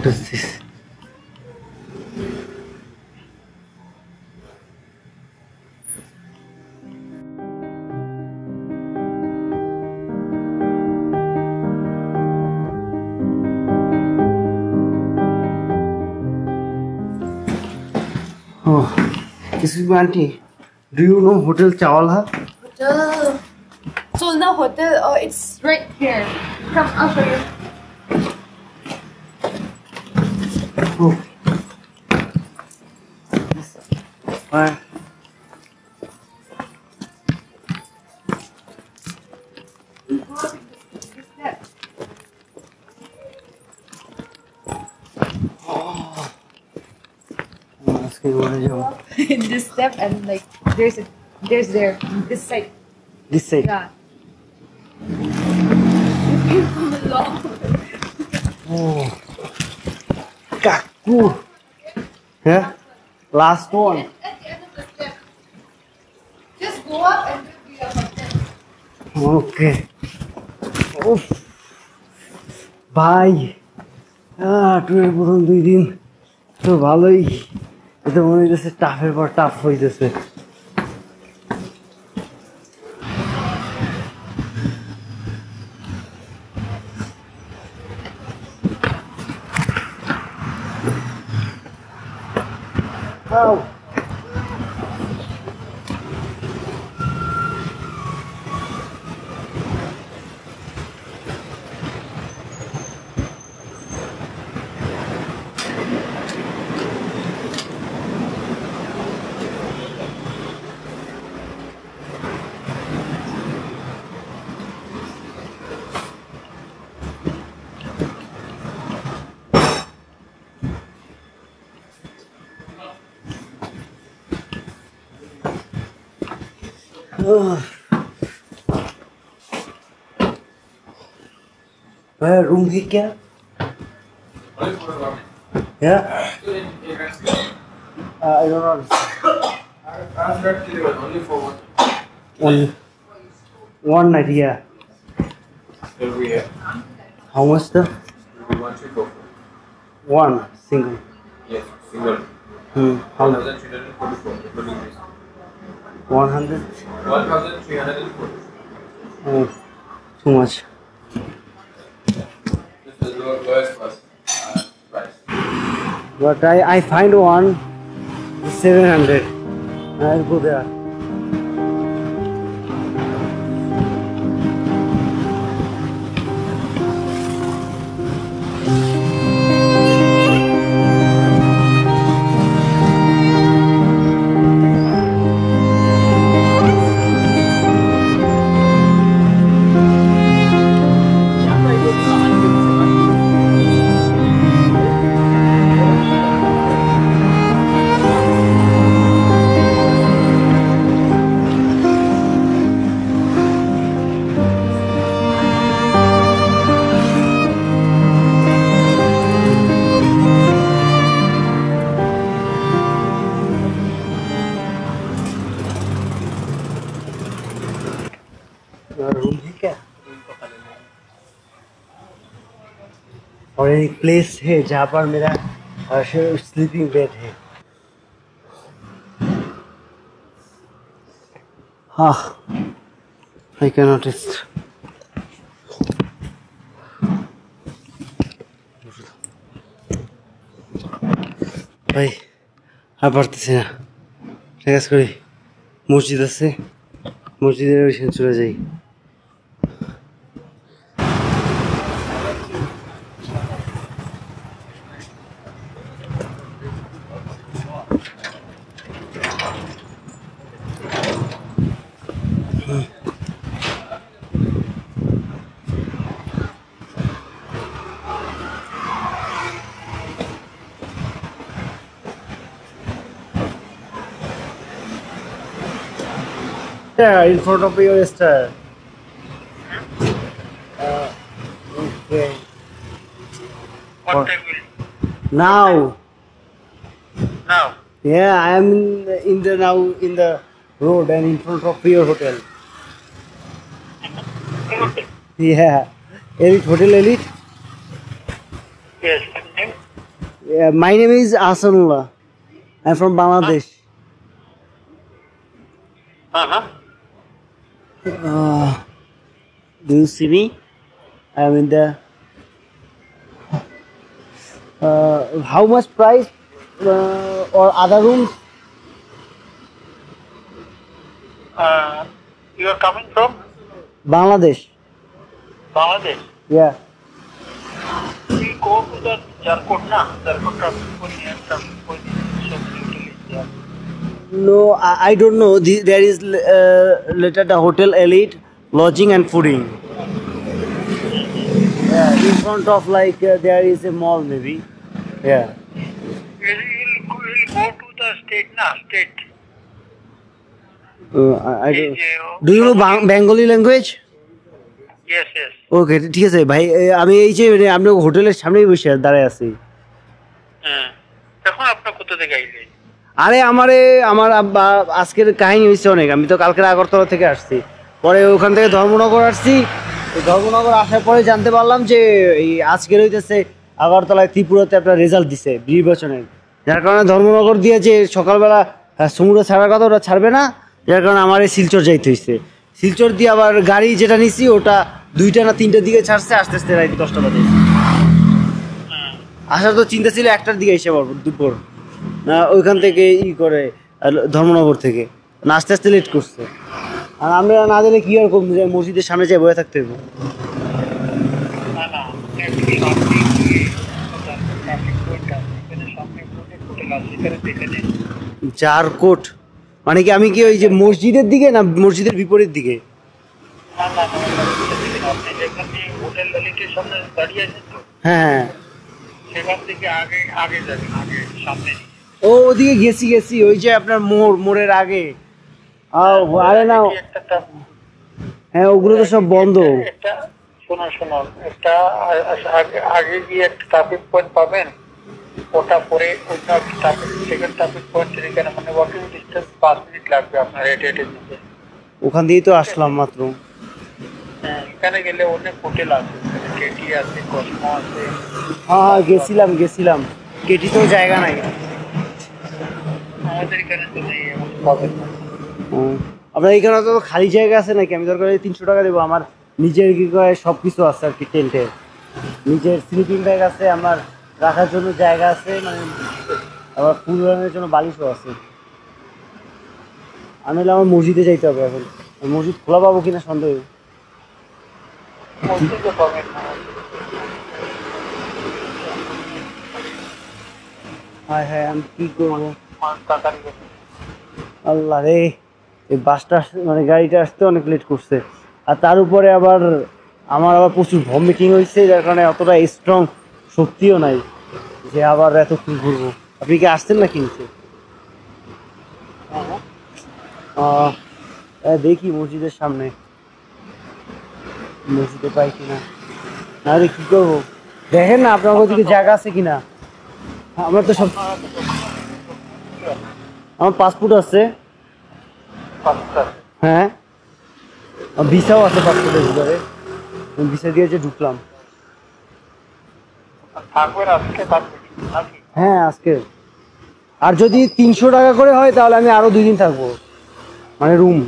What is this? Oh, excuse me, auntie. Do you know Hotel Chawla? Hotel Solna Hotel. It's right here. Come, I'll show you. Oh. Where? In this step and like there's there this side. This side. Yeah. Oh, Kaku. Yeah. Last one. At the end of the step. Just go up and there'll be a hotel. Okay. Oh. Bye. টুরের প্রথম 2 দিন তো ভালোই, এটা মনে হইতেছে টাফের পর tough হইতেছে। Room है क्या? Yeah. I don't know. Only for one night. Yeah. Will we have? How much the? We want to go for. One single. Yes, single. How? 1,344. Including this. 100. 1,344. Oh, too much. This is the lowest price. But I find one 700. I'll go there. Room है क्या? और एक place है जहाँ पर मेरा sleeping bed है। हाँ, I cannot rest. ভাই আর পারতেছি না, ঠিক আছে করি। মসজিদ আছে, মসজিদের ওইখানে চলে যাই। Yeah, in front of your star. Okay. What time will Now. now? Yeah, I am now in the road and in front of your hotel. Good. Yeah, Elite Hotel Elite. Yes. Name? my name is Asanullah. I'm from Bangladesh. Do you see me? I'm in the. How much price or other rooms? You are coming from Bangladesh. Bangladesh. Yeah. We go to the Jarkot, na? Jarkot traffic point, near traffic point, shopping is there. No, I don't know. There is later the Hotel Elite, lodging and fooding. Yeah, in front of like there is a mall maybe. Yeah. We'll go to the state, na? State. I don't. Do you know Bengali language? Yes, yes. ওকে ঠিক আছে ভাই আমি এই যে আপনার হোটেলের সামনেই বসে দাঁড়ায় আছি হ্যাঁ এখন আপনার কোথা থেকে আইলেন আরে আমার আব্বা আজকের কাহিনী হয়েছে অনেক আমি তো কালকে আগরতলা থেকে আসছি পরে ওখান থেকে ধর্মনগর আসছি ধর্মনগর আসার পরে জানতে পারলাম যে এই আজকের হইতেছে আগরতলায় ত্রিপুরাতে আপনার রেজাল্ট দিছে নির্বাচনের যার কারণে ধর্মনগর দিয়ে যে সকালবেলা সমুদ্র ছাড়ার কথা ওটা ছাড়বে না যার কারণে আমার এই শিলচর যাইতে হয়েছে শিলচর দিয়ে আবার গাড়ি যেটা নিছি ওটা 2টা না 3টার দিকে ছাড়ছে আস্তে আস্তে রাত 10টা বাজে আসার তো চিন্তা ছিল 1টার দিকে এসে পারবো দুপুর না ওইখান থেকে করে ধর্মনগর থেকে না আস্তে আস্তে লেট করছে আর আমরা না দিলে কি আর করবো মসজিদের সামনে যাই বসে থাকতে হবে না না জারকোট মানে কি আমি কি ওই যে মসজিদের দিকে না মসজিদের বিপরীত দিকে হ্যাঁ সেখান থেকে আগে যাবেন আগে সামনে ও ওদিকে গেছি ওই যে আপনার মোড়ের আগে আরে না হ্যাঁ ওগুলো তো সব বন্ধ শোনো একটা আগে গিয়ে একটা ট্রাফিক পয়েন্ট পাবেন ওটা পরে ওটা সেকেন্ড ট্রাফিক পয়েন্ট এখানে মানে ওয়াকিং ডিস্টেন্স 5 মিনিট লাগবে আপনার হেঁটে যেতে ওখান দিয়েই তো আসলাম মাত্র এখানে গেলে অনেক হোটেল আছে কেটি আছে কসমো আছে হ্যাঁ গেছিলাম কেটিতেও জায়গা নাই আমাদের এখানে তো নেই এমন পাবেন না আপনার এখানে তো খালি জায়গা আছে নাকি আমি দরকার 300 টাকা দেবো আমার নিজের কি কয় সব কিছু আছে আর কি টেন্টের নিজের স্লিপিং ব্যাগ আছে আমার রাখার জন্য জায়গা আছে মানে আবার ফুল রানের জন্য বালিশও আছে আমি আমার মসজিদে যাইতে হবে এখন মসজিদ খোলা পাবো কিনা সন্দেহ হ্যাঁ আমি কি করবো আল্লাহ রে এই বাসটা মানে গাড়িটা আসতে অনেক লেট করছে আর তার উপরে আবার আমার আবার প্রচুর ভমিটিং হয়েছে যার কারণে অতটা স্ট্রং শক্তিও নাই যে আবার এতক্ষণ ঘুরবো আপনি কি আসছেন না কিনছে দেখি মসজিদের সামনে মসজিদে পাই কিনা নাহলে কি করবো দেখেন না আপনার ওদিকে জায়গা আছে কিনা আমার তো সব আমার পাসপোর্ট আছে হ্যাঁ ভিসাও আছে পাসপোর্টের ভিতরে ভিসা দিয়ে যে ঢুকলাম হ্যাঁ আজকে আর যদি 300 টাকা করে হয় তাহলে আমি আরো 2 দিন থাকবো মানে রুম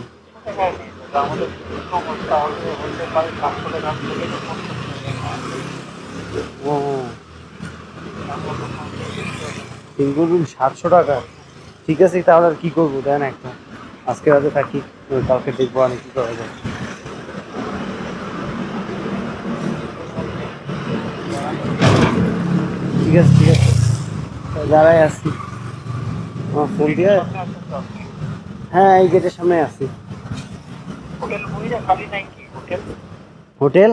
সিঙ্গল রুম 700 টাকা ঠিক আছে তাহলে আর কি করবো দেন একটা আজকে রাতে থাকি কালকে দেখবো আমি কি করা যায় ঠিক আছে দাঁড়াই আসছি আমার ফোন দিয়ে হ্যাঁ এই গেটের সামনে আসছি হোটেল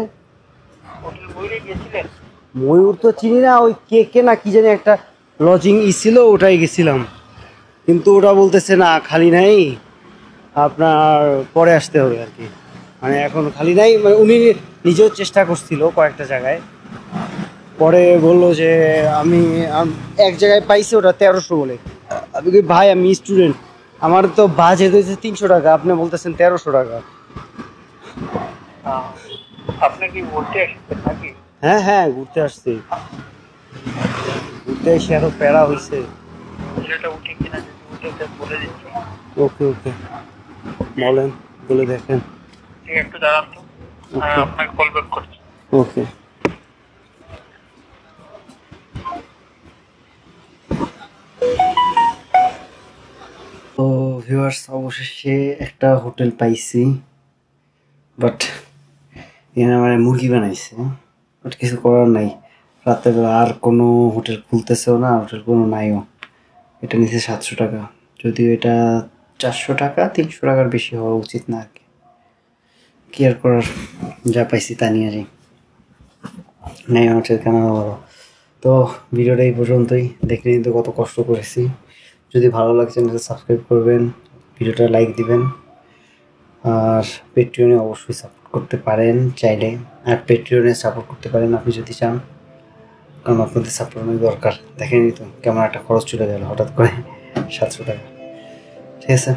ময়ূর তো চিনি না ওই কে না কি জানি একটা লজিং ছিল ওটাই গেছিলাম কিন্তু ওটা বলতেছে না খালি নাই আপনার পরে আসতে হবে আর কি মানে এখন খালি নাই মানে উনি নিজেও চেষ্টা করছিল কয়েকটা জায়গায় পরে বললো যে আমি এক জায়গায় পাইছি ওটা 1300 বলে আমি কি ভাই আমি স্টুডেন্ট আমার তো বাজেট হয়েছে 300 টাকা আপনি বলতেছেন 1300 টাকা আপনি কি ঘুরতে আসছেন নাকি হ্যাঁ ঘুরতে আসছি উঠতে এসে আরো প্যারা হয়েছে। সেটা উঠে কিনা যদি উঠে বলে দিচ্ছি। ওকে ওকে, বলেন, বলে দেখেন। ঠিক একটু দাঁড়ান তো, আপনাকে কল ব্যাক করছি। ওকে। তো ভিউয়ার্স, অবশেষে একটা হোটেল পাইছি, বাট এখানে আমার মুরগি বানাইছে, বাট কিছু করার নাই। রাত্রেবেলা আর কোনো হোটেল খুলতেছেও না, হোটেল কোনো নাইও। এটা নিচে 700 টাকা, যদিও এটা 400 টাকা, 300 টাকার বেশি হওয়া উচিত না আর কি। কি আর করার, যা পাইছি তা নিয়ে যাই, নেই হোটেল কেন বলো। তো ভিডিওটা এই পর্যন্তই, দেখে নিতে কত কষ্ট করেছি। যদি ভালো লাগে চ্যানেলটা সাবস্ক্রাইব করবেন, ভিডিওটা লাইক দিবেন, আর পেট্রিয়নে অবশ্যই সাপোর্ট করতে পারেন চাইলে। আর পেট্রিয়নে সাপোর্ট করতে পারেন আপনি যদি চান, কারণ আপনাদের সাপোর্ট অনেক দরকার। দেখেনি তো কেমন একটা খরচ চলে গেল হঠাৎ করে 700 টাকা। ঠিক আছে।